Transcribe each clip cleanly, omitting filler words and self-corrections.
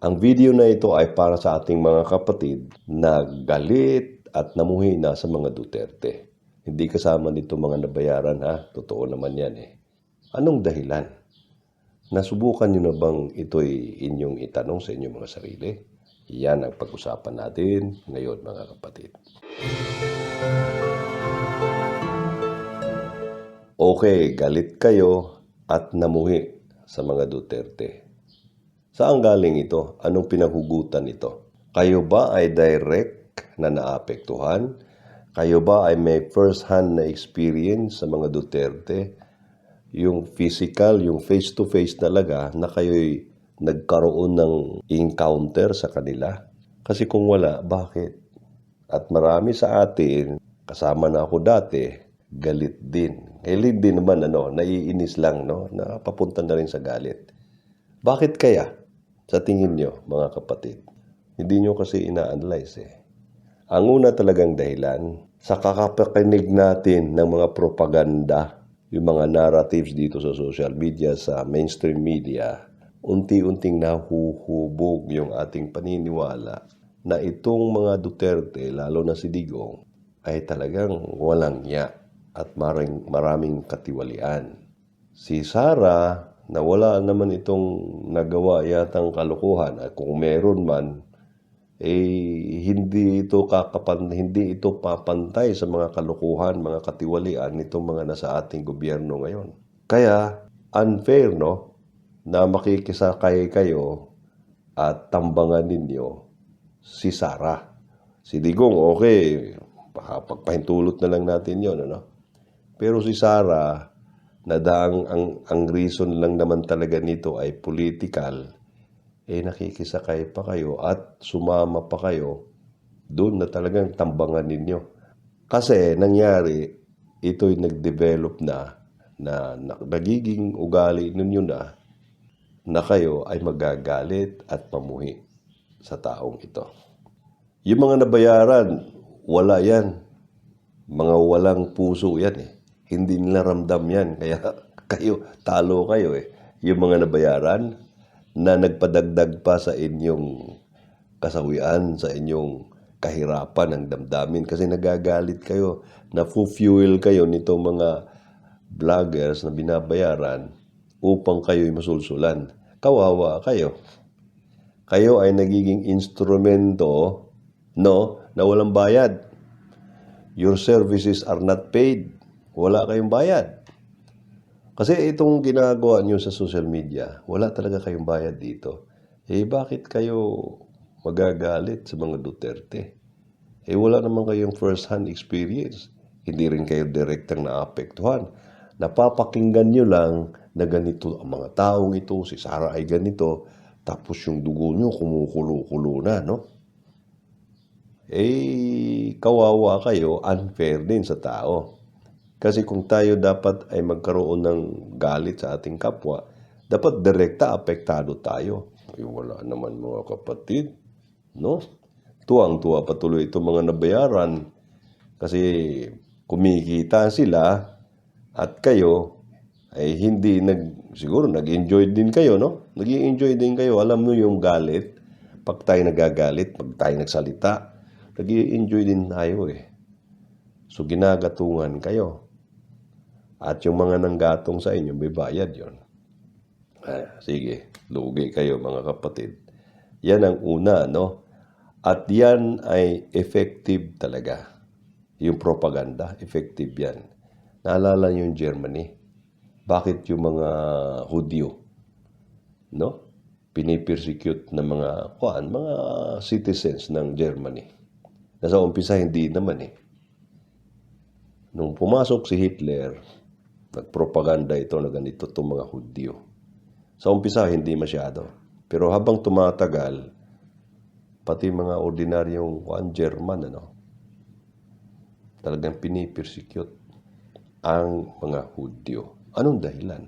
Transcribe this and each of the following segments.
Ang video na ito ay para sa ating mga kapatid na galit at namuhina sa mga Duterte. Hindi kasama nito mga nabayaran ha, totoo naman yan eh. Anong dahilan? Nasubukan nyo na bang ito'y inyong itanong sa inyong mga sarili? Yan ang pag-usapan natin ngayon mga kapatid. Okay, galit kayo at namuhi sa mga Duterte. Saan galing ito? Anong pinaghugutan ito? Kayo ba ay direct na naapektuhan? Kayo ba ay may first-hand na experience sa mga Duterte? Yung physical, yung face-to-face talaga na kayo'y nagkaroon ng encounter sa kanila? Kasi kung wala, bakit? At marami sa atin, kasama na ako dati, galit din. Galit din naman, naiinis lang, na papunta na rin sa galit. Bakit kaya? Sa tingin nyo, mga kapatid, hindi nyo kasi ina-analyze eh. Ang una talagang dahilan, sa kakapakinig natin ng mga propaganda, yung mga narratives dito sa social media, sa mainstream media, unti-unting nahuhubog yung ating paniniwala na itong mga Duterte, lalo na si Digong, ay talagang walang niya at maraming katiwalian. Si Sara, na wala naman itong nagawa yatang kalokohan, at kung meron man, hindi ito papantay sa mga kalokohan, mga katiwalian nitong mga nasa ating gobyerno ngayon. Kaya unfair na makikisakay kayo at tambangan ninyo si Sara. Si Digong, okay, pagpahintulot na lang natin yon, Pero si Sara, ang reason lang naman talaga nito ay political, nakikisakay pa kayo at sumama pa kayo doon na talagang tambangan ninyo. Kasi nangyari, ito'y nag-develop na nagiging ugali ninyo na kayo ay magagalit at pamuhi sa taong ito. Yung mga nabayaran, wala yan. Mga walang puso yan eh. Hindi nila ramdam yan. Kaya talo kayo eh. Yung mga nabayaran na nagpadagdag pa sa inyong kasawian, sa inyong kahirapan ng damdamin. Kasi nagagalit kayo, na-fuel kayo nitong mga vloggers na binabayaran upang kayo'y masulsulan. Kawawa kayo. Kayo ay nagiging instrumento, na walang bayad. Your services are not paid. Wala kayong bayad. Kasi itong ginagawa nyo sa social media, wala talaga kayong bayad dito. Bakit kayo magagalit sa mga Duterte? Wala naman kayong first-hand experience. Hindi rin kayo direktang naapektuhan. Napapakinggan nyo lang na ganito ang mga taong ito, si Sara ay ganito, tapos yung dugo nyo kumukulo-kulo na, kawawa kayo, unfair din sa tao. Kasi kung tayo dapat ay magkaroon ng galit sa ating kapwa, dapat direkta apektado tayo. Wala naman mga kapatid, Tuwang-tuwa patuloy itong mga nabayaran kasi kumikita sila at kayo ay siguro nag-enjoy din kayo, Nag-enjoy din kayo. Alam mo yung galit, pag tayo nagagalit, pag tayo nagsalita, nag-enjoy din tayo eh. So ginagatungan kayo. At yung mga nanggatong sa inyo, may bayad yun. Sige, lugi kayo mga kapatid. Yan ang una, At yan ay effective talaga. Yung propaganda, effective yan. Naalala niyo yung Germany? Bakit yung mga Hudyo, pinipersecute ng mga citizens ng Germany? Nasa umpisa, hindi naman eh. Nung pumasok si Hitler, nagpropaganda ito na ganito itong mga Hudyo. Sa umpisa, hindi masyado. Pero habang tumatagal, pati mga ordinaryong German, talagang pinipersecute ang mga Hudyo. Anong dahilan?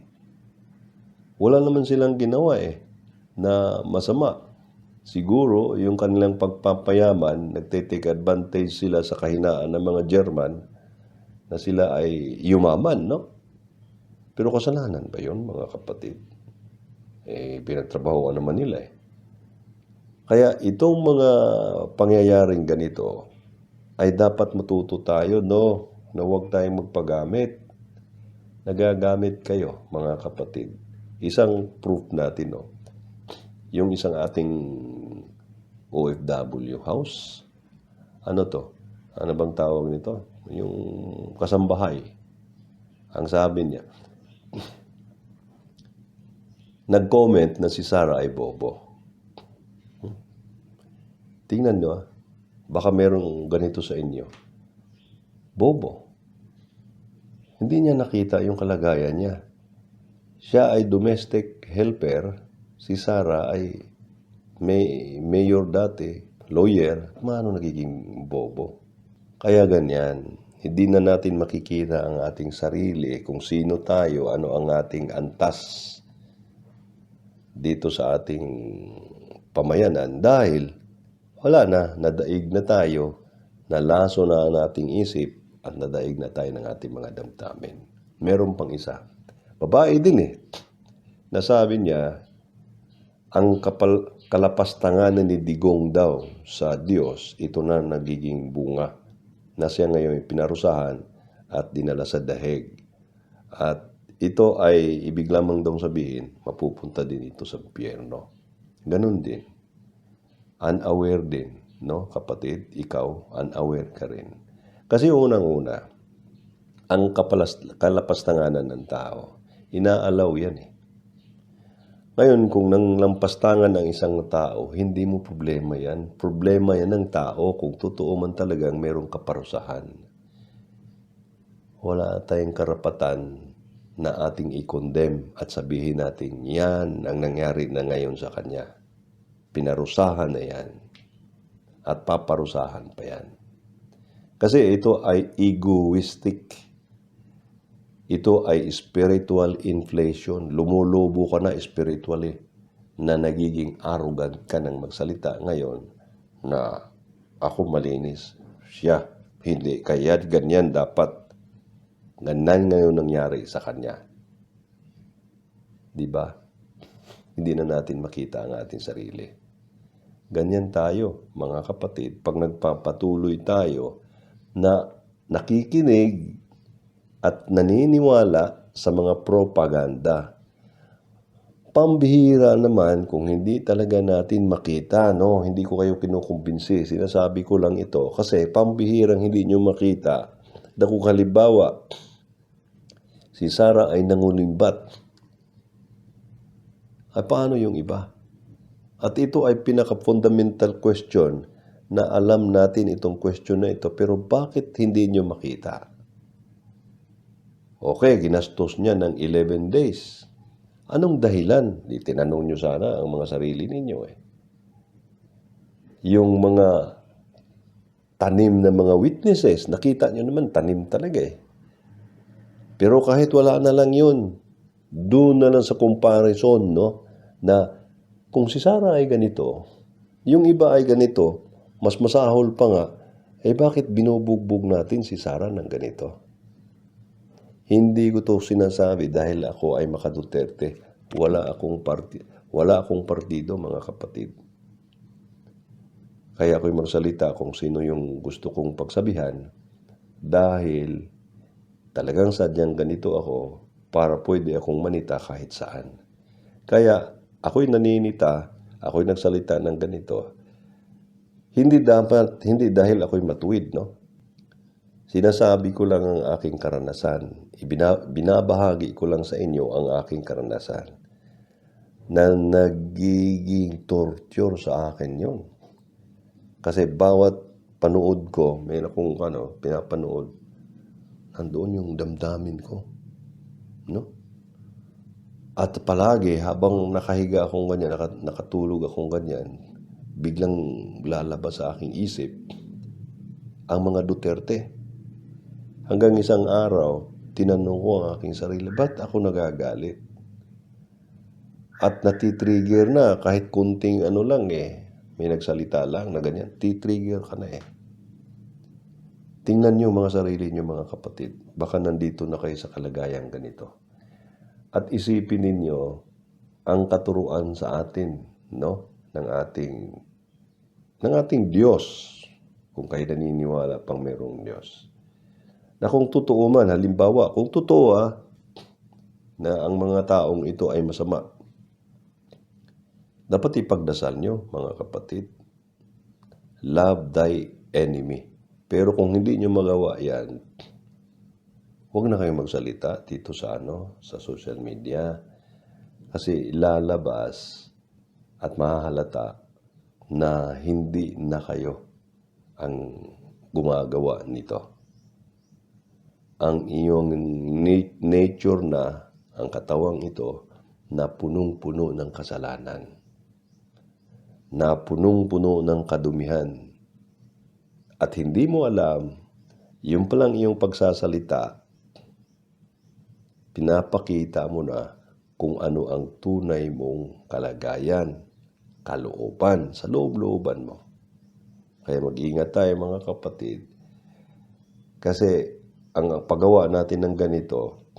Wala naman silang ginawa na masama. Siguro, yung kanilang pagpapayaman, nagtitake advantage sila sa kahinaan ng mga German na sila ay yumaman, Pero kasalanan ba yun, mga kapatid? Pinagtrabahoan naman nila Kaya itong mga pangyayaring ganito ay dapat matuto tayo, no, na huwag tayong magpagamit. Nagagamit kayo, mga kapatid. Isang proof natin, no, yung isang ating OFW house. Ano to? Ano bang tawag nito? Yung kasambahay. Ang sabi niya, nag-comment na si Sarah ay bobo. Tingnan nyo, baka merong ganito sa inyo. Bobo. Hindi niya nakita yung kalagayan niya. Siya ay domestic helper. Si Sarah ay mayor dati, lawyer. Paano nagiging bobo? Kaya ganyan. Hindi na natin makikita ang ating sarili, kung sino tayo, ano ang ating antas dito sa ating pamayanan. Dahil wala na, nadaig na tayo, nalaso na ang ating isip, at nadaig na tayo ng ating mga damdamin. Meron pang isa. Babae din eh. Nasabi niya, ang kalapastanganan ni Digong daw sa Diyos, ito na nagiging bunga. Na siya ngayon pinarusahan at dinala sa dahig. At ito ay ibig lamang daw sabihin, mapupunta din ito sa impyerno. Ganun din. Unaware din, no, kapatid, ikaw, unaware ka rin. Kasi unang-una, ang kalapastanganan ng tao, inaalaw yan eh. Ngayon, kung nanglampastangan ng isang tao, hindi mo problema yan. Problema yan ng tao kung totoo man talagang merong kaparusahan. Wala tayong karapatan na ating i-condemn at sabihin natin, yan ang nangyari na ngayon sa kanya. Pinarusahan na yan. At paparusahan pa yan. Kasi ito ay egoistic. Ito ay spiritual inflation. Lumulubo ka na spiritually na nagiging arrogant ka ng magsalita ngayon na ako malinis. Siya, hindi. Kaya ganyan dapat. Ganyan ngayon nangyari sa kanya. Diba? Hindi na natin makita ang ating sarili. Ganyan tayo, mga kapatid, pag nagpapatuloy tayo na nakikinig at naniniwala sa mga propaganda. Pambihira naman kung hindi talaga natin makita, no? Hindi ko kayo kinukumbinsi. Sinasabi ko lang ito kasi pambihirang hindi nyo makita. Kung halimbawa, si Sarah ay nangulimbat. Ay paano yung iba? At ito ay pinaka-fundamental question na alam natin itong question na ito, pero bakit hindi nyo makita? Okay, ginastos niya ng 11 days. Anong dahilan? Di tinanong nyo sana ang mga sarili ninyo eh. Yung mga tanim na mga witnesses, nakita nyo naman, tanim talaga eh. Pero kahit wala na lang yun, doon na lang sa comparison, no, na kung si Sarah ay ganito, yung iba ay ganito, mas masahol pa nga, eh bakit binubugbog natin si Sarah ng ganito? Hindi ko to sinasabi dahil ako ay maka-Duterte. Wala akong partido, mga kapatid. Kaya ako'y magsalita kung sino yung gusto kong pagsabihan dahil talagang sadyang ganito ako para pwede akong manita kahit saan. Kaya ako'y naninita, ako'y nagsalita ng ganito. Hindi dahil ako'y matuwid, no? Sinasabi ko lang ang aking karanasan. Binabahagi ko lang sa inyo ang aking karanasan. Na nagiging torture sa akin yun. Kasi bawat panood ko, may akong pinapanood, nandoon yung damdamin ko. No? At palagi, habang nakahiga akong ganyan, nakatulog akong ganyan, biglang lalabas sa aking isip ang mga Duterte. Hanggang isang araw, tinanong ko ang aking sarili, ba't ako nagagalit? At natitrigger na, kahit kunting lang may nagsalita lang na ganyan, titrigger ka na eh. Tingnan nyo mga sarili nyo, mga kapatid, baka nandito na kayo sa kalagayang ganito. At isipin ninyo ang katuruan sa atin, no, ng ating ng ating Diyos, kung kayo naniniwala pang mayroong Diyos. Na kung totoo man, halimbawa, kung totoo na ang mga taong ito ay masama, dapat ipagdasal nyo, mga kapatid. Love thy enemy. Pero kung hindi nyo magawa yan, huwag na kayong magsalita dito sa sa social media. Kasi lalabas at mahahalata na hindi na kayo ang gumagawa nito. Ang iyong nature na, ang katawang ito, na punong-puno ng kasalanan, na punong-puno ng kadumihan, at hindi mo alam, yung palang iyong pagsasalita, pinapakita mo na kung ano ang tunay mong kalagayan, kalooban, sa loob-looban mo. Kaya mag-ingat tayo, mga kapatid, kasi ang paggawa natin ng ganito,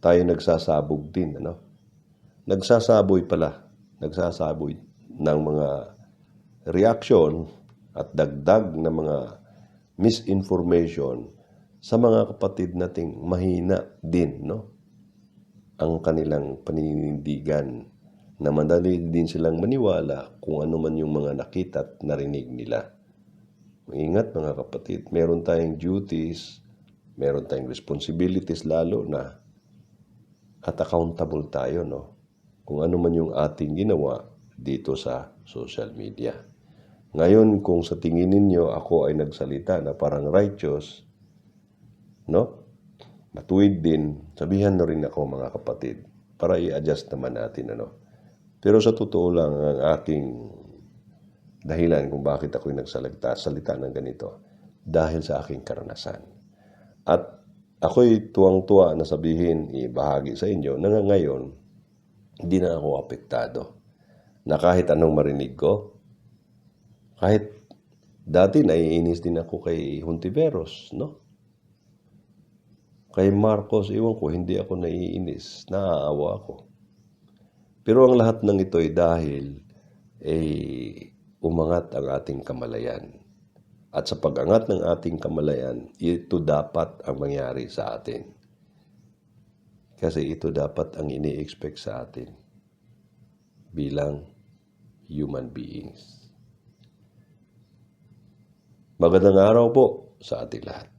tayo nagsasabog din, Nagsasaboy ng mga reaksyon at dagdag na mga misinformation sa mga kapatid nating mahina din, ang kanilang paninindigan, na madali din silang maniwala kung ano man yung mga nakita at narinig nila. Ingat, mga kapatid, meron tayong duties, meron tayong responsibilities lalo na, at accountable tayo, kung ano man yung ating ginawa dito sa social media. Ngayon, kung sa tingin ninyo ako ay nagsalita na parang righteous, matuwid din, sabihan na rin ako, mga kapatid, para i-adjust naman natin, Pero sa totoo lang, ang aking dahilan kung bakit ako'y nagsalita ng ganito, dahil sa aking karanasan. At ako'y tuwang-tuwa na sabihin, ibahagi sa inyo, na ngayon, hindi na ako apektado. Na kahit anong marinig ko, kahit dati naiinis din ako kay Hontiveros, Kay Marcos, iwan ko, hindi ako naiinis, naaawa ako. Pero ang lahat ng ito ay dahil umangat ang ating kamalayan. At sa pag-angat ng ating kamalayan, ito dapat ang mangyari sa atin. Kasi ito dapat ang ini-expect sa atin bilang human beings. Magandang araw po sa ating lahat.